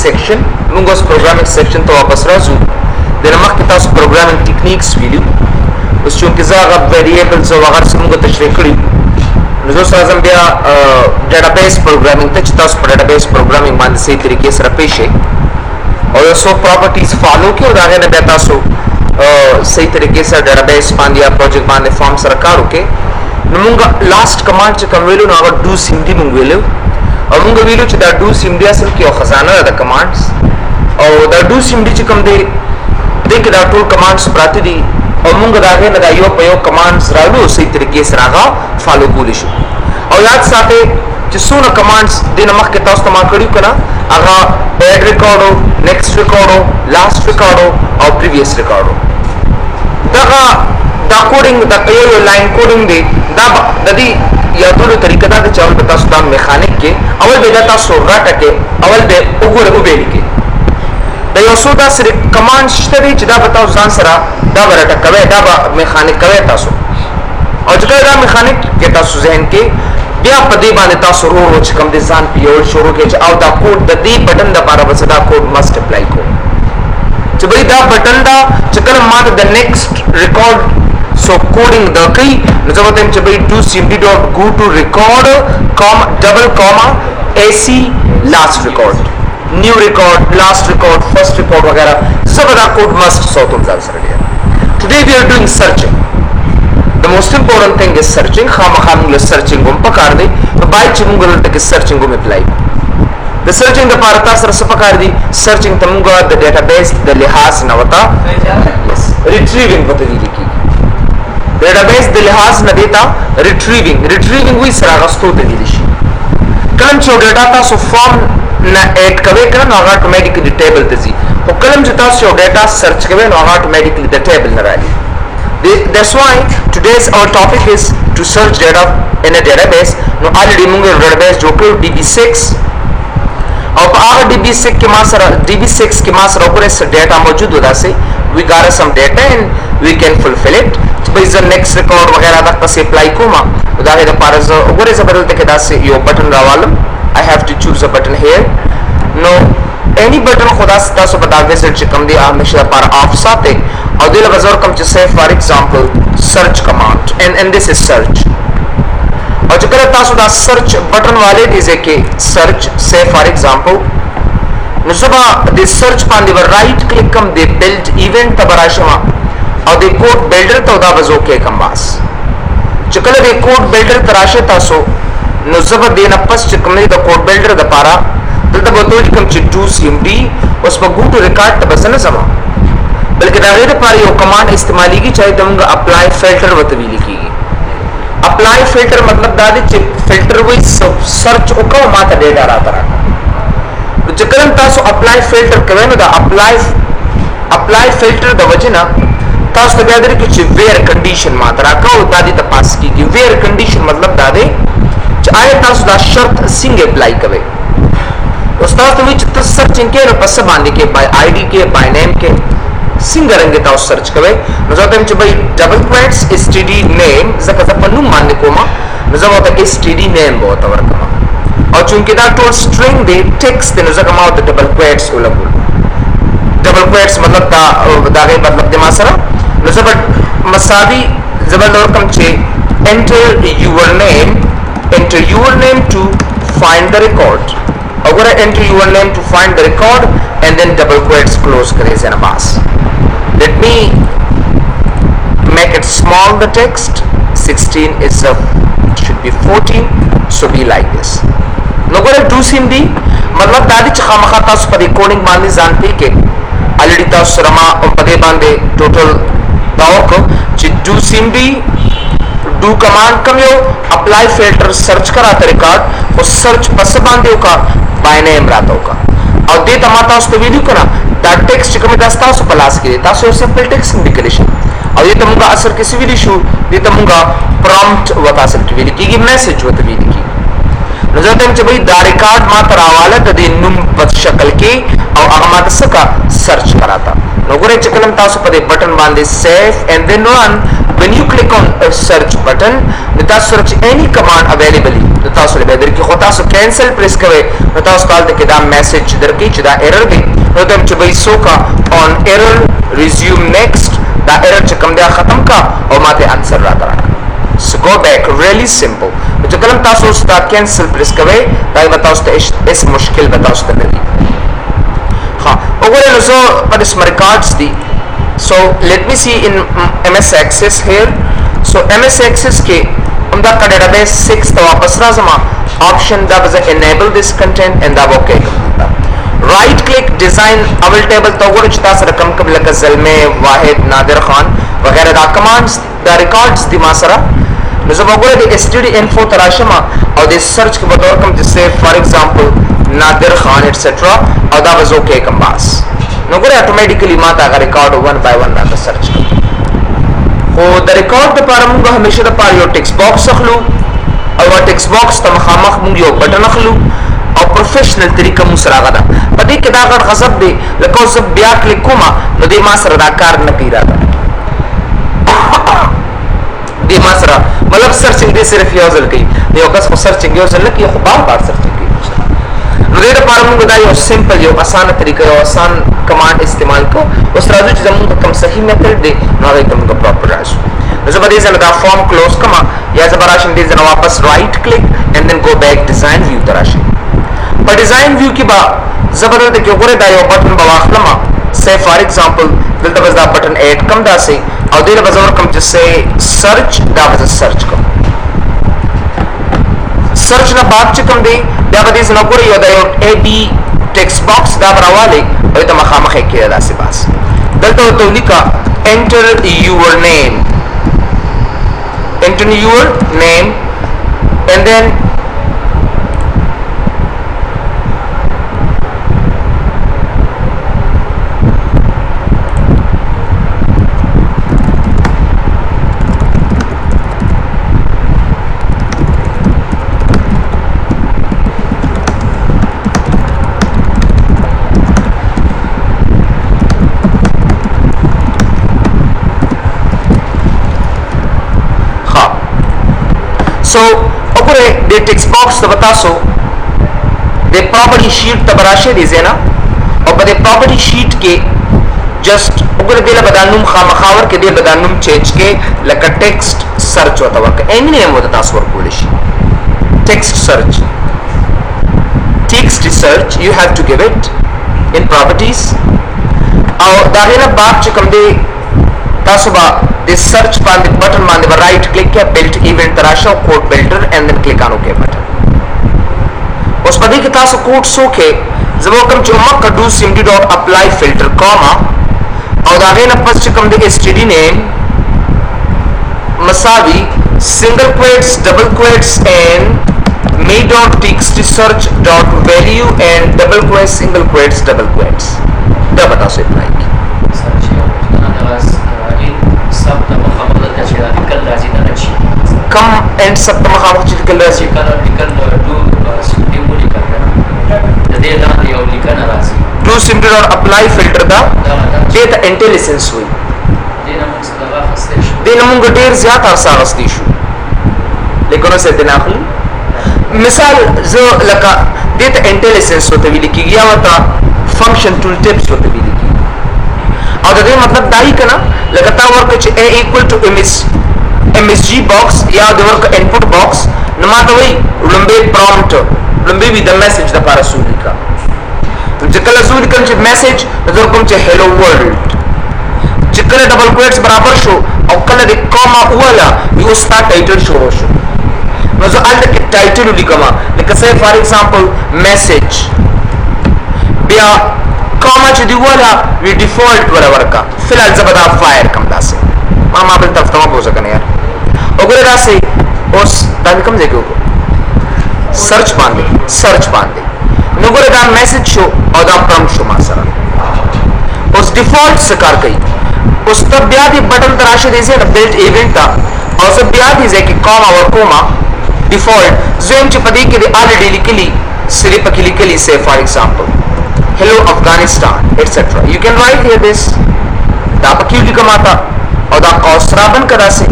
section موږ اوس programming section ته واپس راځو د مخکې تاسو programming techniques ویلو اوس چې هغه variables او هغه څه موږ تشریح کړي نو زه راځم بیا database programming ته چې تاسو په database programming باندې صحیح طریقې سره پیښ شئ او یو څو properties follow کړئ او دا غوښنه بیا تاسو صحیح طریقې سره database باندې یا project باندې form سره کار وکړئ نو موږ last command چې کوم ویلو نو هغه do cmd موږ ویلو او موږ ویلو چې دا do cmd اصل کې یو خزانه ده د commands او دا do cmd چې کوم دی دغه دا ټول commands پراته دي او موږ دا غوښنه دا یو په یو commands راوړو صحیح طریقې سره هغه follow کولی شو او یاد ساتئ چې څونه commands د مخکې تاسو ته ما کړیو کنه هغه add record next record last record او previous record دا کوډینګ دا یو لاین کوډینګ دی دا د دې یو ټول طریقه دا چې اول به تاسو دا میخانیک کې اول به تاسو راټه کې اول به وګوره او به لیکي دا یو څو دا سره کمانډ شته چې دا به تاسو ځان سره دا ورټه کوي دا به میخانیک کوي تاسو او چې دا میخانیک کې تاسو ذهن کې بیا په دې باندې تاسو ورو چې کوم دي ځان پیول شروع کې چې او دا کوډ د دې بٹن د لپاره بس دا کوډ مست اپلای کو چې به دا بٹن دا چې کله ماته د نیکسټ ریکارډ so coding the key نو ته چې به do cmd.go to record comma double comma ac last record new record last record first record वगैरह زبر code must so तुम ځان سره دی today we are doing searching the most important thing is searching خامخامله searching هم پکار دی په بای چې موږ دلته کې searching هم اپلای د searching د لپاره تاسو سره څه پکار دی searching ته موږ د database د لحاظ نه وتا retrieving وته لیکي database د لحاظ نه دیتا retrieving وی سره غستو ته دی شي کلم چې ډاټا تاسو فارم نه اډ کوي کنه نو اتوماتیکلی ټیبل ته ځي او کلم چې تاسو ډاټا سرچ کوي نو اتوماتیکلی د ټیبل نه راځي that's why today's our topic is to search data in a database نو already موږ database جوړ کړو db6 او په هغه db6 کې ما سره وګورئ څه ډاټا موجود ودا سي we got some data and we can fulfill it by the next record وغیرہ دا څه اپلای کوما دا د لپاره وګورئ زبرل ته کې دا سي یو بٹن راوالم I have to choose a button here no any button خدا تاسو په دا ویزټ چې کوم دی همیشه لپاره اف ساتئ او دله بزور کوم چې say for example search command and this is search او چې کله تاسو دا search button والے دي ځکه search say for example نو سبا د search باندې رائټ کلیک کوم دی build event تبراشما او د کوډ بلډر ته دا وځو کې کوم واس چې کله د کوډ بلډر تراشه تاسو نو زبر دینه پس چې کوم د کوډ بلډر د پاره دلته به دوی کوم چې do cmd اوس په ګوټو ریکارډ ته بسنه سما بلکې دا غیر لپاره یو کمانډ استعماليږي چې دمغه اپلای فلټر وته ویل کیږي اپلای فلټر مطلب دا دی چې فلټر وای سرچ وکاو ماته ډیټا راته راکړه چې کله تاسو اپلای فلټر کوئ نو دا اپلای فلټر د وجنه تاسو ته بیا درې کې چې ویر کنډیشن ماته راکاو دا دې ته پاس کیږي ویر کنډیشن مطلب دا دی چې آیا تاسو دا شرط څنګه اپلای کوئ استاد ته وی چې تاسو سرچینګ کې نو پس باندې کې بای آی ډی کې بای نیم کې څنګه رنګ تاسو سرچ کوئ نو زه ته چې بای ډبل کوټس std name زکه ځ په نوم باندې کومه نو زه ته std name به وته ورکوم او چې دا ټول string دی ټیکسټ نو زکه ما ته ډبل کوټس ولګول ډبل کوټس مطلب دا غي مطلب د ما سره نو زبر مساوي زبر ورکم چې enter your name to find the record अगर enter your name to find the record and then double quotes close करे जरा बस let me make it small the text 16 is should be 14 so be like this no gore do cmd मतलब दादी च खामखा तास पर कोडिंग बांधी जानती के ऑलरेडी तास सरमा पदे बांधे टोटल दावक च do cmd do कमांड कमियो अप्लाई फिल्टर सर्च कराते रिकॉर्ड और सर्च पस बांधे का बाय नेम रातो का और दे तमाता उस तो वीडियो करा दा टेक्स्ट कम दस्ता सो प्लस के तासो सिंपल टेक्स्ट इंडिकेशन और ये तमुगा असर किसी वीडियो शू ये तमुगा प्रॉम्प्ट वता सकते वीडियो की मैसेज वत वीडियो की नजर तम च भाई दा रिकॉर्ड मा तरावाला त दे नुम पत शक्ल के और अगमा तसका सर्च कराता नगरे चकलम तासो पदे बटन बांधे save and then run when you click on a search button the search any command available the تاسو له در کې خو تاسو cancel press کوئ نو تاسو کال ته دا message درکې چې دا error دی نو تم چې به سوکا on error resume next دا error چې کوم دی ختم کا او ماته answer را درا so go back really simple چې کلم تاسو ستا cancel press کوئ دا به تاسو ته اس مشکل به تاسو ته دی ها وګورئ نو زه په دې records دي so let me see in MS Access here so MS Access ke umda ka database 6 ta wapas razama option da was enable this content and da okay right click design awal table to gor chita sar kam kam laka zalme wahid nadir khan वगैरह da commands da records di masara nizam gor de std info tarashama aw de search ke bador kam jisse for example nadir khan etc aw da was okay kam bas نو ګره اتوماتیکلی ماته هغه ریکارډ 1 by 1 راته سرچ کړ خو د ریکارډ لپاره موږ همیشه د پاره یو ټیکس باکس اخلو او ټیکس باکس ته مخامخ موږ یو بٹن اخلو او پروفیشنل طریقه مو سره غدا په دې کې دا غړ غصب دی لکه اوس بیا کلیک کوم نو دې ما سره دا کار نه کوي راته دې ما سره مطلب سرچینګ دې صرف یو ځل کوي یو کس خو سرچینګ یو ځل نه کوي خو بار سرچینګ کوي نو دې لپاره موږ دا یو سمپل یو اسانه طریقه یو آسان کمانډ استعمال کو اوس راځو چې زموږ کوم صحیح میتھډ دی نو هغه کوم پراپر راځو زه به دې ځنه دا فارم کلوز کما یا زبراشم دې ځنه واپس رائټ کلیک اینڈ دین گو بیک ډیزاین ویو تراشي په ډیزاین ویو کې با زبردست کې وګوره دا یو بٹن به واخلم say for example دلته بس دا بٹن ایڈ کم دا سي او دې به زور کم چې say search دا به سرچ کوم search نه بعد چې کوم دی دا به دې نه ګوري یو دا یو ad text box دا براواله او ته مخامخ کې دا سي بس دلته ته لیکا enter your name and then so اوپر د ټیکس باکس ته تاسو د پراپرټی شیټ ته براشه دي زینا او په د پراپرټی شیټ کې جست وګوره د بدانوم خامخاور کې د بدانوم چینج کې لکه ټیکسټ سرچ وته ورک any name وته تاسو ورکول شي ټیکسټ سرچ ټیکسټ سرچ you have to give it in properties او دا غیر بعد چې کوم دی تاسو با د سرچ باندې بٹن باندې رائټ کلیک کړئ بلټ ایونت تراشو کوډ بلډر اینڈ دین کلیک آن اوکے بٹن اوس په دې کې تاسو کوډ سوکه زمو کوم چې مکه ډو سیمډي ډاٹ اپلای فلټر کاما او دا غینه پس چې کوم د std name مساوي single quotes double quotes and me dot txt search dot value and double quotes single quotes double quotes دا بتا سو اپلای सब तमखमद का चेहरा निकल राजी ना अच्छी come and सब तमखमद निकल राजी कलर निकल डू सिंपल निकल दे दा यो निकल राजी डू सिंपल और अप्लाई फिल्टर दा डेटा इंटेलिजेंस हुई देना मुंग ढेर ज्यादा सागस्ती शो लेकिन उसे दिनाखली मिसाल जो लका डेटा इंटेलिजेंस होते भी लिखी गया होता फंक्शन टूल टिप्स होते भी लिखी और दे मतलब दाई कना लगता वर्क च a equal to msg box या the work input box नमा तो वही लंबे prompt लंबे भी the message द पारा सूरी का जकल सूरी का च message नजर कम च hello world Jekyll double quotes बराबर शो और कल द कॉमा वाला ये उसका टाइटल शो हो शो नजर आल के टाइटल लिखमा लाइक से फॉर एग्जांपल मैसेज बिया कॉमा च दिवाला वी डिफॉल्ट वरावर का फिलहाल जबदा फायर कम दासे मामा बल तब तमा हो सकने यार ओगरे दासे उस टाइम कम देखो सर्च बांधे नगरे दा मैसेज शो और दा प्रॉम्प्ट शो मासरा उस डिफॉल्ट से कर गई उस तब ब्यादी बटन तराशे दे से बिल्ट इवेंट था और सब ब्यादी जे कि कॉमा और कोमा डिफॉल्ट जोन च पदी के ऑलरेडी लिखली सिरी पकली लिखली से for example hello Afghanistan etc you can write here this da pakili kamata او دا قوس رابن کدا سي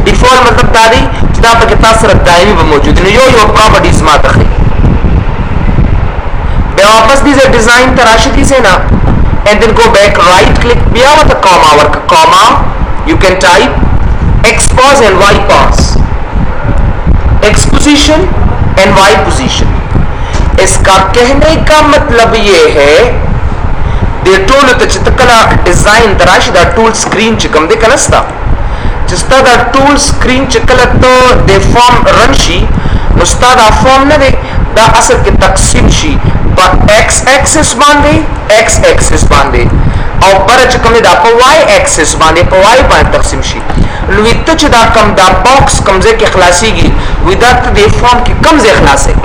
डिफॉल्ट मतलब दादी دا پکې تاسو سره دایمي به موجود نه یو پراپرټیز ما ته خي بیا واپس دې ډیزاین تراشي دي سي نه and then go back right click بیا وته کاما ورک کاما you can type x pause and y pause x position and y position इसका कहने का मतलब ये है दे टूल त चितकला डिजाइन तराशी दा टूल स्क्रीन चिकम दे कनस्ता जिसता दा टूल स्क्रीन चिकला तो दे फॉर्म रनशी मुस्ता दा फॉर्म ने दे दा असल के तकसीम शी पर x एक्सिस बांधे x एक्सिस बांधे और पर चिकम दे दा पर y एक्सिस बांधे पर y बांध तकसीम शी लुइत च दा कम दा बॉक्स कमजे के खलासीगी विदात दे फॉर्म की कमजे खलासे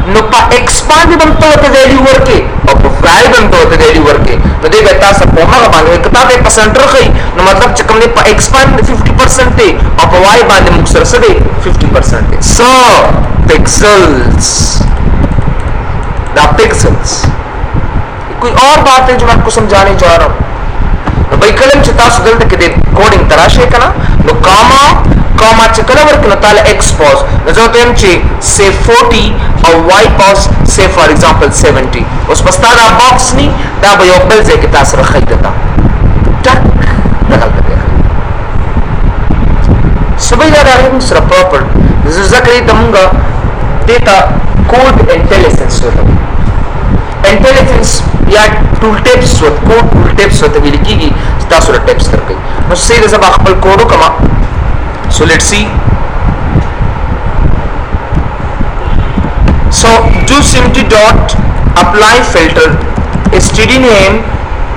नो पा एक्सपांड बनता होते वैल्यू वर्के और फ्राई बनता होते वैल्यू वर्के तो दे बेटा सब पोमा का बांधे कितना दे परसेंटर खई नो मतलब चकम दे पा एक्सपांड 50% दे और पा वाई बांधे मुक्सर से दे 50% दे सो पिक्सेल्स दा पिक्सेल्स कोई और बात है जो मैं आपको समझाने जा रहा हूं भाई कलम चिता सुदल तक दे कोडिंग तराशे कना नो कामा कामा चकला वर्क नताल एक्स पॉज नजो तेम चे से 40 और y pause say for example 70 उस बस्ता दा बॉक्स नहीं दा बयोबल जे के तासर खरीदता टक दखल कर दिया सुबह याद आ रही हूँ सर प्रॉपर ज़करी दमूंगा डेटा कोड इंटेलिजेंस होता इंटेलिजेंस या टूल टिप्स होता कोड टूल टिप्स होता भी लिखी तासर टिप्स कर गई मुझसे जब अखबार कोडो कमा so let's see so do simply dot apply filter std name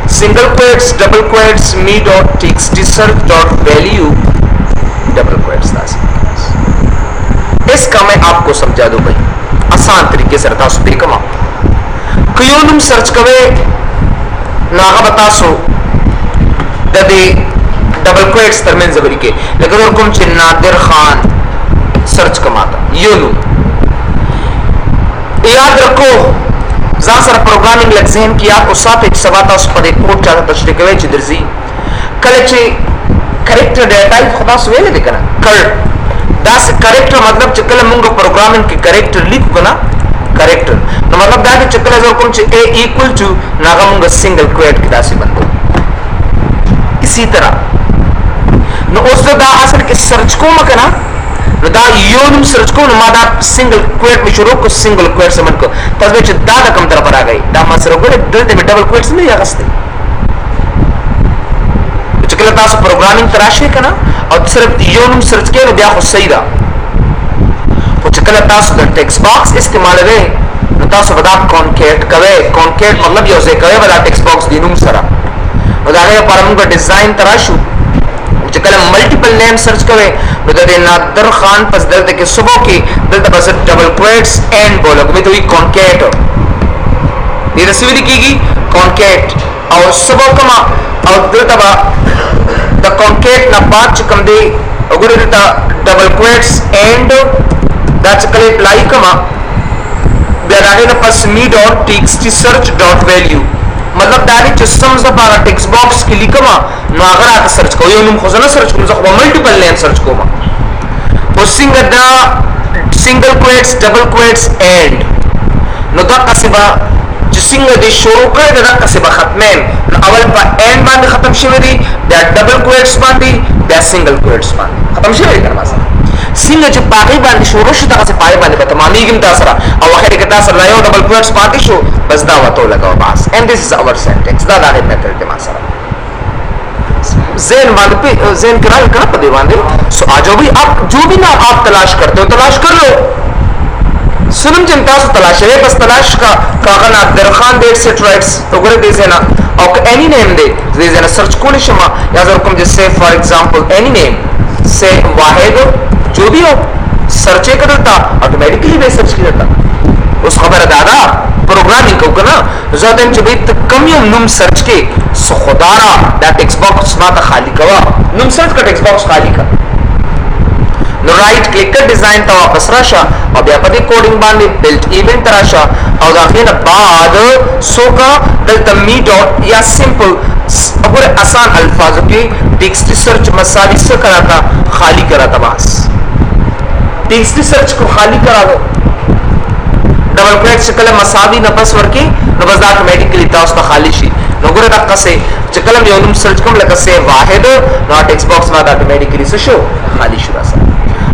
single quotes double quotes me dot txt search dot value double quotes इसका मैं आपको समझा दूं भाई आसान तरीके से रखा उस कमा क्यों सर्च कवे नागा बता सो दे डबल क्वेट्स तरमेन जबरी के लेकिन और कुम नादिर खान सर्च कमाता यो लो याद रखो ज़ासर प्रोग्रामिंग लग्ज़ेन किया उस साथ एक सवाता उस पर एक कोड चाहता तशरीह कवे चिदरजी कल चे करेक्टर डेटा टाइप खुदा सुवेले देखना कर दास करेक्टर मतलब चकल मुंगो प्रोग्रामिंग के करेक्टर लिख बना करेक्टर तो मतलब दा के चकल जो कुम चे a equal to नागा मुंगो सिंगल क्वेट की दासी बंदो इसी तरह नो उस दा असल के सर्च को मकना नो दा योनुम सर्च को नमा दा सिंगल क्वेट में शुरू को सिंगल क्वेट से मन को तब में दा कम तरह पर आ गई दा मसरो को दिल में डबल क्वेट्स नहीं आगस्ते तो चकला तास प्रोग्रामिंग तराशे कना और सिर्फ योनुम सर्च के नो दिया सही दा तो चकला तास दा टेक्स्ट बॉक्स इस्तेमाल रे नो तास बदा कॉन्केट कवे कॉन्केट मतलब यो से कवे बदा टेक्स्ट बॉक्स दिनुम सरा और दा के परम को डिजाइन तराशु चकल मल्टीपल नेम सर्च करे तो दे नादर खान पस दर्द के सुबह की दर्द बस डबल क्वेट्स एंड बोलो कोई तो कॉन्केट ये रसीवी लिखीगी कॉन्केट और सुबह कमा और दर्द बा द कॉन्केट ना बात चकम दे अगर दर्द डबल क्वेट्स एंड दा चकल अप्लाई कमा दे आगे ना पस me dot TXT search dot value मतलब डायरेक्ट सिस्टम्स दा पारा टेक्स्ट बॉक्स के लिखमा नो अगर आप सर्च को यो नुम खोजना सर्च को जब मल्टीपल नेम सर्च को मा वो single quotes double quotes and नो दा कसिबा जो सिंगल दे शुरू करे दा कसिबा खत्मेन अवल पा एंड बांध खत्म शिवे दी दा डबल क्वेट्स बांधी दा सिंगल क्वेट्स बांधी खत्म शिवे करवा सा सिंगल जो पागी बांधी शुरू शुदा से पाए बांधी तमामी गिम तासरा और आखिर के तासर लायो डबल क्वेट्स बांधी शो बस दावा तो लगाओ बस and this is our syntax दा दाने मेथड के मासरा ज़ेन बांध पे ज़ेन करा करा पदे बांधे सो आजो भी आप जो भी ना आप तलाश करते हो तलाश कर लो सुनम चिंता से तलाश है बस तलाश का कागन आप दरखान डेट से ट्राइट्स तो करे दे सेना और एनी नेम दे सेना सर्च को निशमा या जरूर कम जैसे फॉर एग्जांपल एनी नेम से वाहिद जो भी हो सर्च करता ऑटोमेटिकली वे सर्च करता उस खबर दादा प्रोग्रामिंग को कना ज़ातन जब इत कम यम नुम सर्च के सो खुदारा दा टेक्स्ट बॉक्स ना ता खाली कवा नुम सर्च का टेक्स्ट बॉक्स खाली का नो राइट क्लिक कर डिजाइन ता वापस राशा और बया पदी कोडिंग बांधे बिल्ट इवेंट राशा और दाखिल बाद सोका दल मी डॉट या सिंपल और आसान अल्फाजों की टेक्स्ट सर्च मसाली से करा था खाली करा था बस टेक्स्ट सर्च को खाली करा दो डबल क्लिक से कलम मसावी नफस वर्की नबज़ ऑटोमेटिकली तास्ता खाली शी नगुरे दक्का से कलम योनुम सर्च कम लगा से वाहिद नॉट टेक्स्ट बॉक्स में ऑटोमेटिकली से शो खाली शुरा सा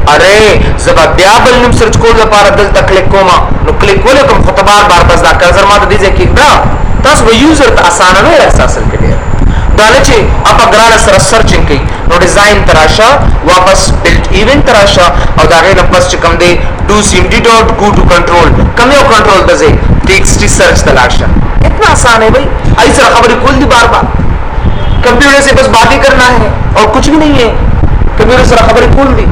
अरे जब ब्याबल नुम सर्च को लपारा दिल तक क्लिक कोमा नो क्लिक को लेकम खुतबार बार बस दा कर्जर मा दीजे कि दा तस वो यूजर ता आसान है एहसास के लिए दालचे आप अग्राल सर सर्चिंग की नो डिजाइन तराशा वापस बिल्ट इवेंट तराशा और दागे नपस चिकम they do CMD dot go to control कम यो कंट्रोल दजे टेक्स्ट सर्च तलाशा इतना आसान है भाई ऐसा खबर खोल दी बार बार कंप्यूटर से बस बात ही करना है और कुछ भी नहीं है कंप्यूटर से खबर खोल दी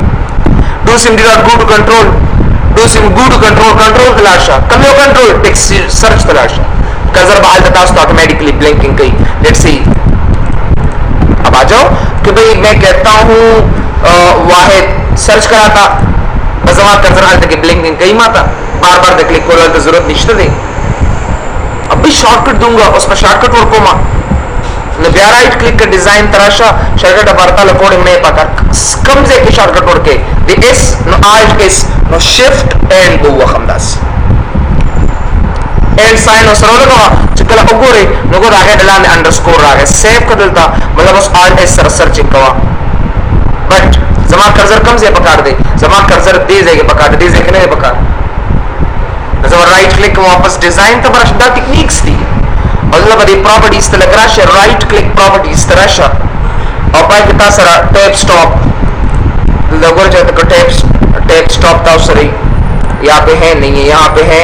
डू CMD dot go to control डू सिम गो टू कंट्रोल कंट्रोल तलाशा कम यो कंट्रोल टेक्स्ट सर्च तलाशा कर्जर बाल बताओ तो ऑटोमेटिकली ब्लिंकिंग की लेट्स सी अब आ जाओ कि भाई मैं कहता हूं वाहिद सर्च करा था बस वहां कर्जर हाल तक ब्लिंकिंग कहीं माता बार बार क्लिक खोलने की जरूरत नहीं दे अब भी शॉर्टकट दूंगा उस पर शॉर्टकट और कोमा न ब्या राइट क्लिक कर डिजाइन तराशा शॉर्टकट बरता कोडिंग में पकड़ कम से के शॉर्टकट और के द एस नो आल्ट एस नो शिफ्ट एंड गो वखमदास एंड साइन और सरोल का चकला ओगोरे नगो रागे डला ने अंडरस्कोर रागे सेव कर देता मतलब उस आल्ट एस सर सर्चिंग का बट जमा कर्सर कम से पकड़ दे जमा कर्सर दे जाएगा पकड़ दे जाएगा नहीं पकड़ जब राइट क्लिक वापस डिजाइन तो बड़ा शब्द टेक्निक्स थी मतलब बड़ी प्रॉपर्टीज तो लग रहा है राइट क्लिक प्रॉपर्टीज तरह और पाए कितना सारा टैब स्टॉप लोगों चाहते को टैब स्टॉप था सही यहाँ पे है नहीं है यहाँ पे है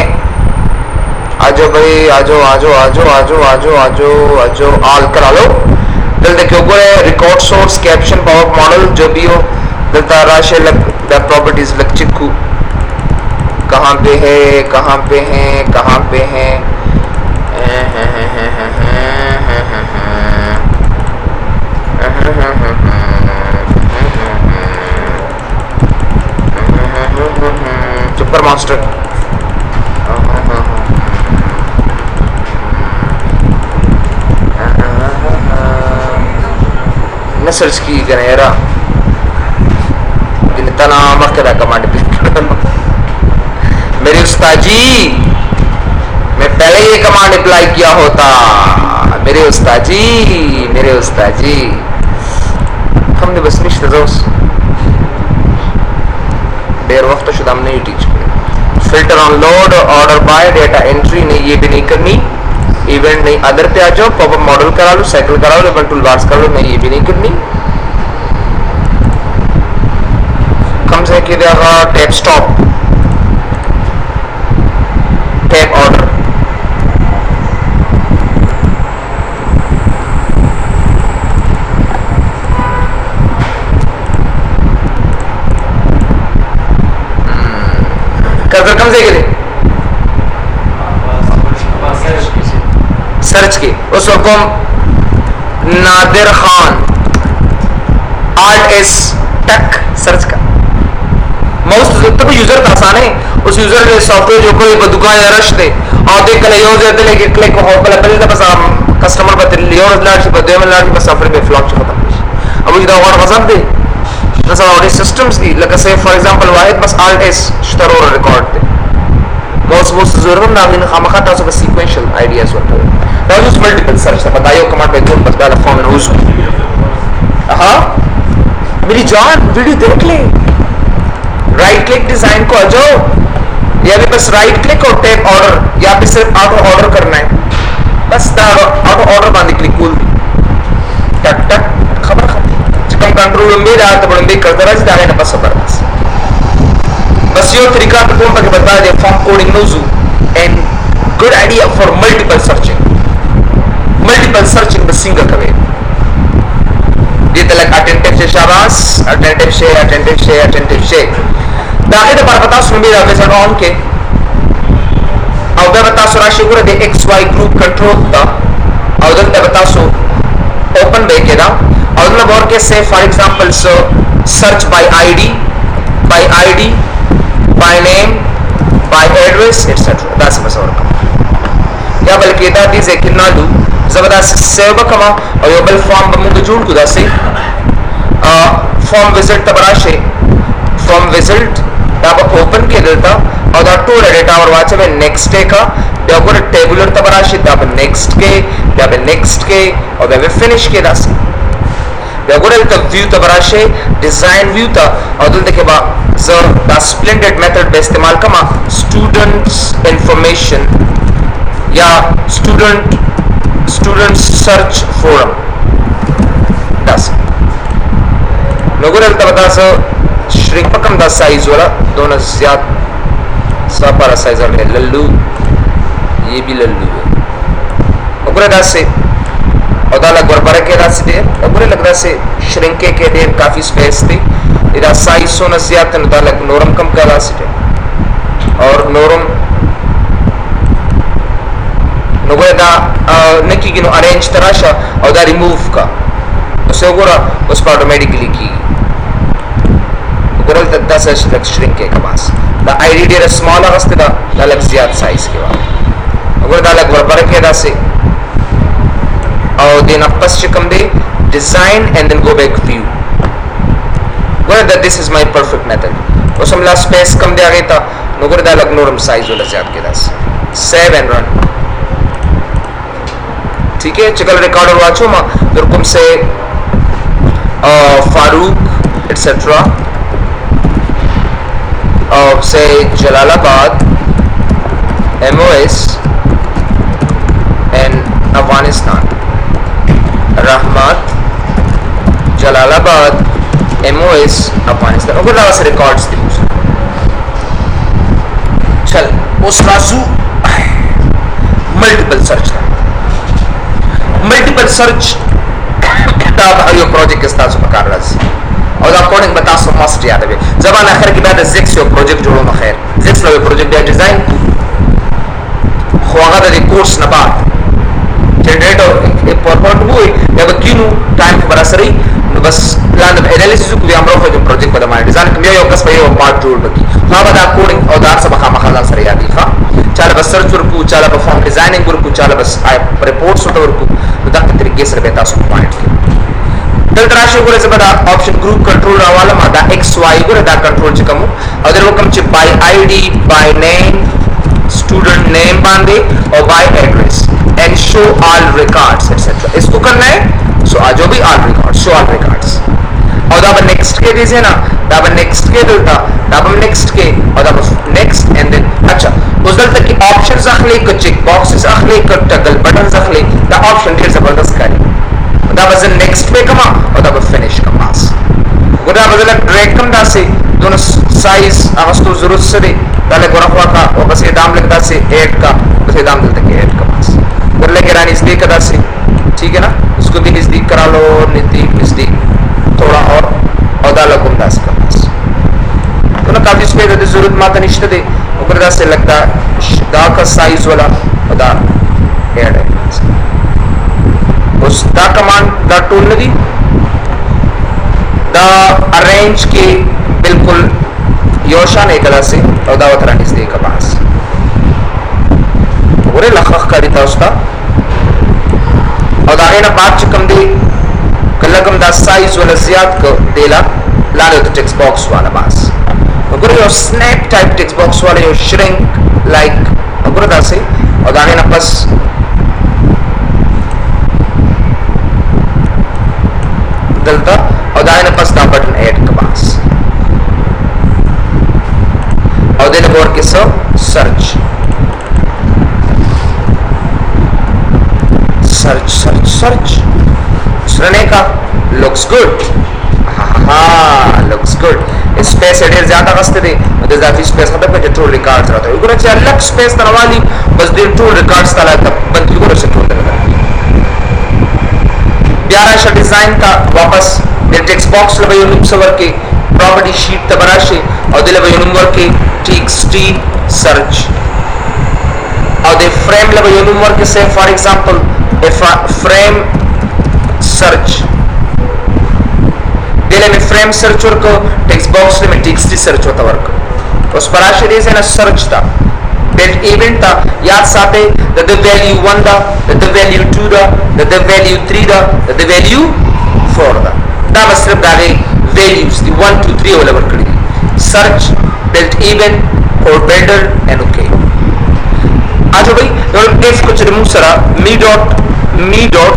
आजो भाई आजो आजो आजो आजो आजो आजो आजो आल करा लो दिल देखियो record source caption power model जो भी हो दिलता राशि लग प्रॉपर्टीज लग चिक्कू कहाँ पे है कहाँ पे है कहाँ पे है सुपर मास्टर न सर्च की गनेरा इतना नाम कदा कमांड मेरे उस्ताद जी मैं पहले ये कमांड अप्लाई किया होता मेरे उस्ताद जी हमने बस नहीं दोस्त देर वक्त शुदा हमने teach filter on load order by data entry नहीं ये भी नहीं करनी इवेंट नहीं अदर पे आ जाओ पॉपअप मॉडल करा लो साइकिल करा लो लेबल टूल बार्स करा लो नहीं ये भी नहीं करनी कम से कि tab stop tab order cursor कम से गिरे सर्च की उस वक्त नादिर खान आल्ट एस टक सर्च का माउस तो यूजर का आसान है उस यूजर के सॉफ्टवेयर जो कोई दुकान या रश दे और देख कल यूज देते लेके क्लिक हो पहले पहले बस कस्टमर बदल लियो लाट से बदले में लाट बस सफर में फ्लॉप खत्म अब इधर और मजाक दे जैसा और सिस्टम्स की लगा से फॉर एग्जांपल वाहिद बस आल्ट एस स्टार और रिकॉर्ड दे माउस वो जरूर ना इन खामखा तासो का सीक्वेंशियल आइडियाज होते हैं now use multiple search बताइयो कमांड में तुम बस पहला फॉर्म में यूज हां मेरी जान वीडियो देख ले राइट क्लिक डिजाइन को आ जाओ या भी बस राइट क्लिक और टैब ऑर्डर या भी सिर्फ ऑटो ऑर्डर करना है बस ऑटो ऑर्डर बांध क्लिक कूल टक टक खबर चिकन कंट्रोल में रहा तो बड़े करता रहा जाने ना बस बस यो तरीका तो तुम तक बता दे फॉर्म कोडिंग नोजू and good idea for multiple searching the single कवे ये तलक अटेंटिव से शाबाश अटेंटिव से दाखिल तो बता सुन मेरा वेसल ऑन के और मैं बता सुरा शुगर दे एक्स वाई ग्रुप कंट्रोल था और दल बता सो ओपन बे के ना और मतलब और के से for example so search by ID by ID, by name, by address, etc. دا څه بسور کوم یا بلکې دا دې ځکه نه دو زبردست سیو کما او یو بل فارم به موږ جوړ کو دا سي فارم وزټ تبراشه فارم وزټ دا به اوپن کې دلته او دا ټول ډیټا ور واچو نیکسٹ کا دا ګور ټیبولر تبراشه دا به نیکسٹ کې دا به نیکسٹ کې او دا به فینیش کې دا سي دا ګور ته ویو تبراشه ډیزاین ویو تا او دلته کې با زه دا سپلنډډ میتھډ به استعمال کما سټوډنټس انفارمیشن یا student search forum das नगुरल तब दास श्रिंक पकम दा साइज वाला दोनों ज्यादा सा पारा साइज वाले लल्लू ये भी लल्लू है नगुरल दास से और दाला गुरबारे के दास दे नगुरल लग दास से श्रिंके के दे काफी स्पेस थी इधर साइज सोना ज्यादा न दाला नोरम कम का दास दे और नोरम नगुरल दा नकी गिनो अरेंज तराशा और दा रिमूव का उसे गोरा उस पर ऑटोमेटिकली की गोरल तक 10 लग श्रिंक के पास द आईडी डेरा स्मॉल अवस्था दा लग ज्यादा साइज के बाद गोरा दा लग वर के दा से और देन अपस चिकम दे design and then go back view गोरा that this is my perfect method उस हमला स्पेस कम दे आ गई था गोरा दा लग नॉर्मल साइज वाला ज्यादा के दा सेव एंड रन ठीक है चकल रिकॉर्डर वाचो मा दुर्कुम से फारूक एटसेट्रा से जलालाबाद MOS एंड अफगानिस्तान रहमत जलालाबाद MOS अफगानिस्तान उनको लगा से रिकॉर्ड्स दी चल उस Raju multiple search multiple search दा भाइयों प्रोजेक्ट के साथ पकार रहा है और अकॉर्डिंग बता सो मस्ट याद है जबान आखिर की बाद जिक्स यो प्रोजेक्ट जोड़ो ना खैर जिक्स लो प्रोजेक्ट दे डिजाइन खोगा दे कोर्स ना बात जनरेटर एक परफॉर्म हुई या किनु टाइम पर असरी बस प्लान एनालिसिस को हम रोको जो प्रोजेक्ट बदा मार डिजाइन कम यो कस पे यो पार्ट जोड़ बकी हां बदा कोडिंग और दार सब खा मखला सर याद खा चाला बस सर्च वर्क चाला बस फॉर्म डिजाइनिंग वर्क चाला बस रिपोर्ट्स वर्क तो दा तरीके से बेटा सो पॉइंट दल राशि को बदा ऑप्शन ग्रुप कंट्रोल वाला मादा एक्स वाई को दा कंट्रोल च कम अदर वो कम च by ID by name student name बांधे और by address and show all records etcetera इसको करना है सो आज भी all records show all records और दाब नेक्स्ट के दिस है ना दाब नेक्स्ट के दलता दाब नेक्स्ट के और दाब नेक्स्ट एंड देन अच्छा उस दल तक की ऑप्शंस अखले को चेक बॉक्सेस अखले को टगल बटन्स अखले द ऑप्शन ढेर जबरदस्त करी दाब अज नेक्स्ट पे कमा और दाब फिनिश का पास गुदा बदल ड्रैग कम दा से दोनों साइज अगस्तो जरूरत से दे दाले गोरखवा का और बस ये दाम लगता से 8 का बस ये दाम दलता के 8 का पास गुरले के रानी इसलिए कदा से ठीक है ना उसको भी नजदीक करा लो नजदीक थोड़ा और दाला गुमदास का पास तो ना काफी स्पेस दे जरूरत माता निश्चित दे ऊपर दा से लगता दा का साइज वाला दा ऐड है उस दा कमांड दा टूल लगी दा अरेंज के बिल्कुल योशा नहीं कदा से और दा वतरा नजदीक का पास पूरे लखख करीता उसका और दागे ना बात चिकम दे कलकम दा साइज वाला ज्यादा को देला लाले तो टेक्स्ट बॉक्स वाला बास अगर यो स्नैप टाइप टेक्स्ट बॉक्स वाले यो श्रिंक लाइक अगर दा से और दागे ना बस दलता और दागे ना बस दा बटन ऐड का बास और देने बोर के सो सर्च सर्च सर्च सर्च सुनने का लुक्स गुड हाँ लुक्स गुड स्पेस एडियर ज्यादा कस्ते दे मतलब ज्यादा स्पेस खत्म कर टूल रिकॉर्ड्स रहता है उनको चाहिए अलग स्पेस तरवाली बस दे टूल रिकॉर्ड्स तला तब बंद को रख सकते हैं प्यारा सा डिजाइन का वापस दे टेक्स्ट बॉक्स लगे यूनिक सवर के प्रॉपर्टी शीट तबराशे और दे लगे यूनिक के टीएक्सटी सर्च और दे फ्रेम लगे यूनिक के से for example a frame search दिले में frame search work text box में टेक्स्ट सर्च होता वर्क उस पराशे दे से ना सर्च था built event था याद साथे the value 1 दा the value 2 दा the value 3 दा the value 4 दा बस सिर्फ दागे values the 1 2 3 वाला वर्क करी search built event or builder and okay आज भाई और if कुछ रिमूव सरा me dot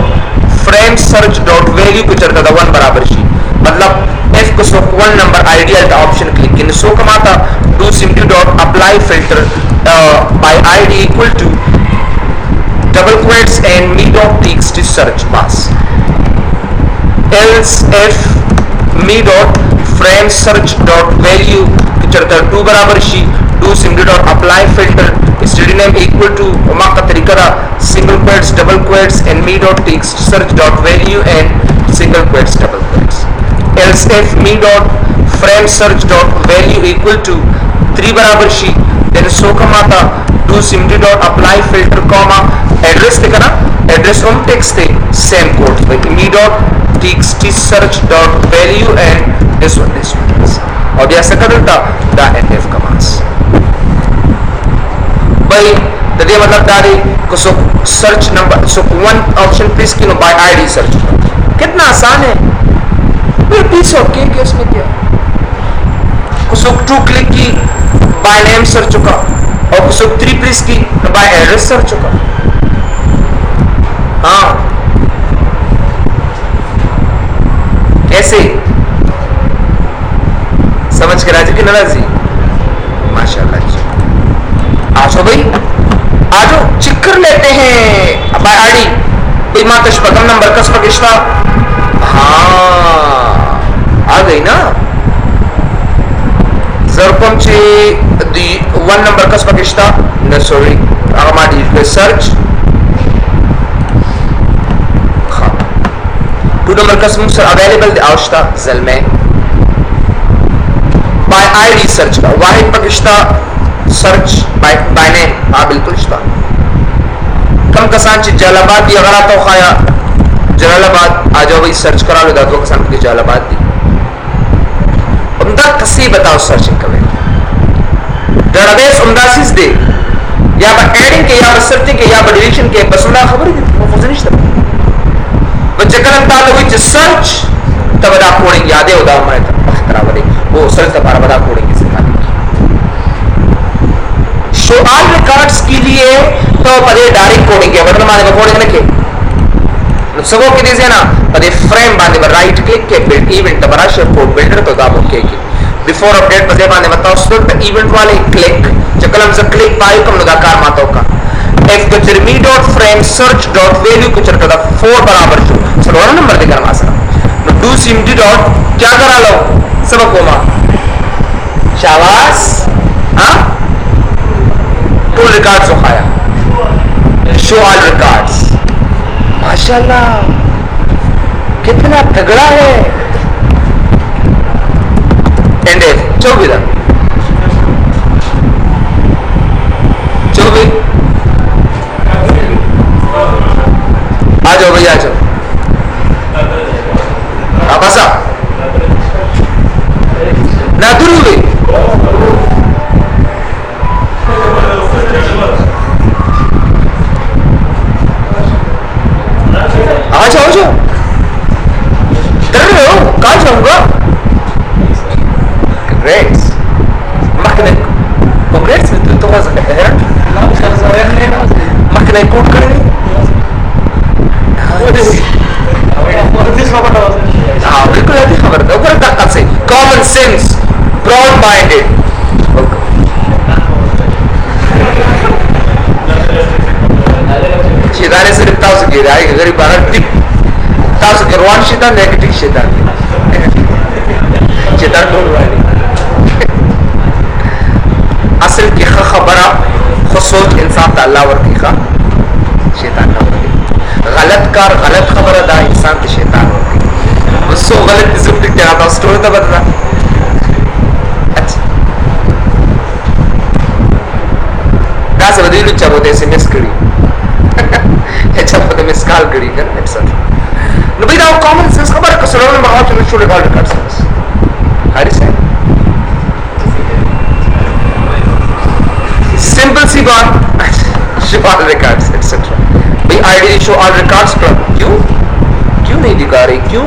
frame search dot value कुछ रखा था 1 बराबर शी मतलब if कुछ 1 नंबर आइडियल का ऑप्शन क्लिक किन सो कमाता do simply dot apply filter by id equal to double quotes and me dot txt search pass else if me dot frame search dot value चरता 2 बराबर she do simply dot apply filter std name equal to Uma का तरीका था single quotes double quotes and me dot text search dot value and single quotes double quotes else if me dot frame search dot value equal to 3 बराबर she then so कमाता do simply dot apply filter comma address देखा ना address on text थे same code like me dot txt search dot value and this one और ये ऐसा कर देता da nf commands भाई तो ये मतलब दारी को सो search number so one option please किनो by id search कितना आसान है फिर piece of cake है उसमें क्या कुछ 2 क्लिक की बाय नेम सर्च होगा और कुछ 3 प्लीज की बाय एड्रेस सर्च होगा हाँ कैसे समझ के राजी की नाराजी माशाल्लाह जी आजो भाई आजो चेक कर लेते हैं बाय आईडी इमा तशबकम नंबर कस पकिश्ता हाँ आ गई ना जरपमची दी 1 नंबर कस पकिश्ता न सॉरी हमारी सर्च हाँ 2 नंबर कस मुझसे अवेलेबल आवश्यकता जल में बाय आईडी सर्च का वाहिद पकिश्ता सर्च बाय नेम हाँ बिल्कुल इश्ता कम कसान ची जलालाबाद दी अगर आता खाया जलालाबाद आ जाओ भाई सर्च करा लो दादो कसान की जलालाबाद दी उम्दा कसी बताओ सर्चिंग करें डेटाबेस उम्दा सीज दे या बा एडिंग के या बा सर्चिंग के या बा डिलीशन के बस उम्दा खबर ही वो फुजनिश तब वो चक्कर हम ताल हुई सर्च तब बड़ा कोडिंग यादें उदा हमारे तब खतरा बने वो सर्च तब बड़ा कोडिंग की सिखा दी शो ऑल रिकॉर्ड्स के लिए तो पदे डायरेक्ट कोडिंग के मतलब माने कोडिंग रखे सबो के दिसे ना पदे फ्रेम बांधे पर राइट क्लिक के बिल्ड इवेंट बरा शेप को बिल्डर तो दाबो के बिफोर अपडेट पदे बांधे बताओ स्टोर पे इवेंट वाले क्लिक चकलम से क्लिक पाई कम लगाकार मातो का if the termi dot frame search dot value को चरता था 4 बराबर जो सरोवर नंबर देकर मासरा नो do simply dot क्या करा लो सब कोमा शाबाश हाँ टूल रिकॉर्ड्स हो खाया शो ऑल रिकॉर्ड्स माशाल्लाह कितना तगड़ा है एंड 24 आ जाओ भैया आ जाओ आप आसा ना दूर हुई आ जाओ डर रहे हो कहाँ जाऊंगा ग्रेट्स मकने ग्रेट्स में तो मकने कोट करेंगे हाँ बिल्कुल ऐसी खबर है ऊपर तक से कॉमन सेंस ब्रॉड माइंडेड शेताने सिर्फ ताऊ से गिरा है गरीब बारह टिप ताऊ से गिरवान शेतान नेगेटिव शेतान शेतान डोल वाली असल की खबरा खुद सोच इंसान अल्लाह वर्की का शेतान ना वर्की गलत कार गलत खबर अदा इंसान के शैतान होती उसको गलत जिंदगी क्या था स्टोरी तो बदला अच्छा कहाँ से बदली लुच्चा बोलते ऐसे मिस करी अच्छा बोलते मिस कॉल करी कर एपिसोड नो भाई दा कॉमन सेंस खबर का सरोवर में बाहर चलो शो रिकॉर्ड कर सकते हर से सिंपल सी बात शो ऑल रिकॉर्ड्स एटसेट्रा भाई आईडी शो ऑल रिकॉर्ड्स पर क्यों नहीं दिखा रही क्यों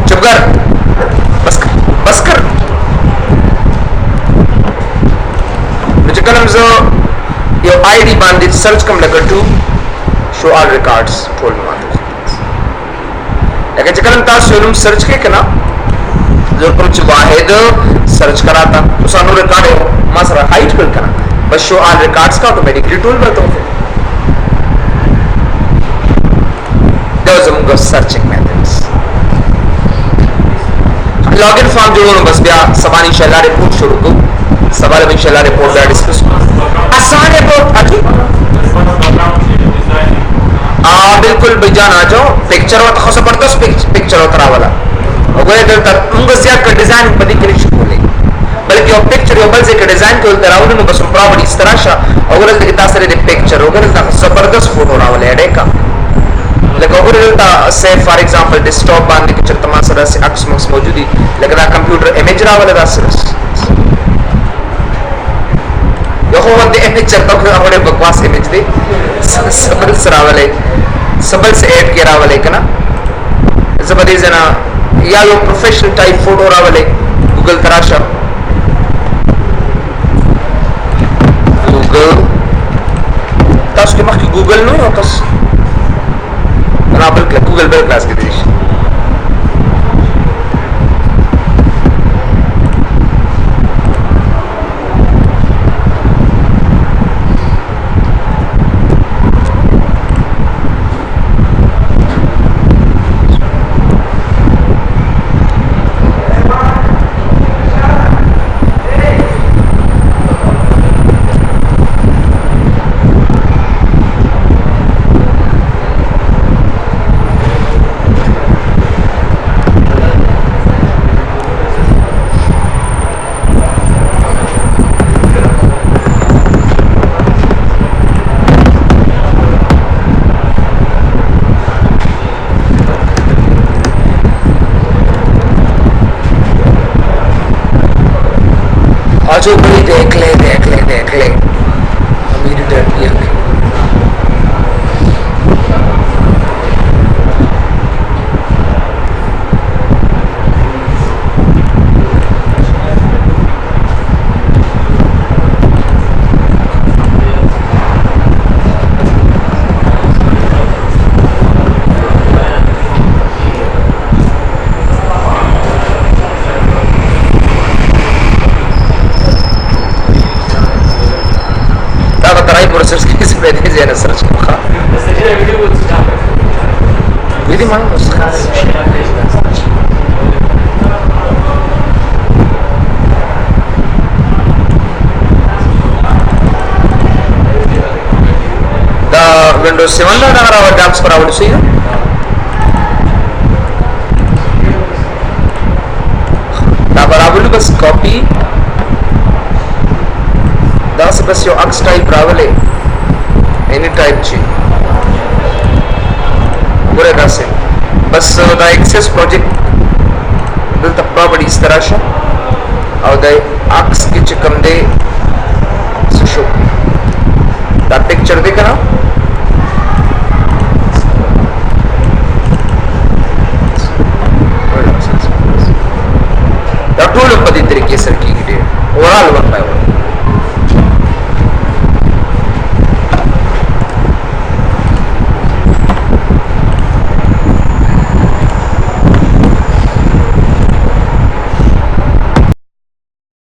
चुप कर बस कर मुझे कलम जो your ID bandit search come like to show all records told me what लेकिन जब तास शोरूम सर्च के कना जो कुछ वाहिद सर्च करा था तो सानू रिकॉर्ड है मासरा हाइट कर कना बस शो ऑल रिकॉर्ड्स का ऑटोमेटिकली टूल बताओ फिर those are among searching methods login form जोड़ो बस बिया सबानी इंशाल्लाह रिपोर्ट शुरू को सवाल में इंशाल्लाह रिपोर्ट दा डिस्कस आसान है बहुत अच्छी बिल्कुल बेजान आ जाओ पिक्चर और खासा पड़ता है पिक्चर और वाला और वो इधर तक उनका ज्यादा का डिजाइन बड़ी कनेक्शन हो ले बल्कि वो पिक्चर यो बल से का डिजाइन को तरह उन्होंने बस प्रॉपर्टी इस तरह शा और उधर के तासरे दे पिक्चर और उधर जबरदस्त फोटो ना वाले एडे का लेकिन उधर से फॉर एग्जांपल डेस्कटॉप बांधने के चलते मासरा से अक्स मक्स मौजूदी लेकिन कंप्यूटर इमेज रा वाला दासरस यो वो दे इमेज चलता है हमारे बकवास इमेज दे सबल सरावले सबल से ऐड किया रावले कना जबरदस्त जना या यो प्रोफेशनल टाइप फोटो रावले गूगल तराशा गूगल तास के मख गूगल नो यो तास राबल गूगल बेल क्लास के देश जो बड़ी देख ले अमीर डर प्रोसेस किस पे दे जेना सर्च का वीडियो मान उसका दा विंडोज 7 ला नगरा वा डैप्स पर आवड़ सही दा बराबर बस कॉपी दास बस यो अक्स टाइप रावले एनी टाइप ची पूरे दासे बस दा एक्सेस प्रोजेक्ट बिल तक प्रॉपर्टी इस तरह शा और दा अक्स की चिकम दे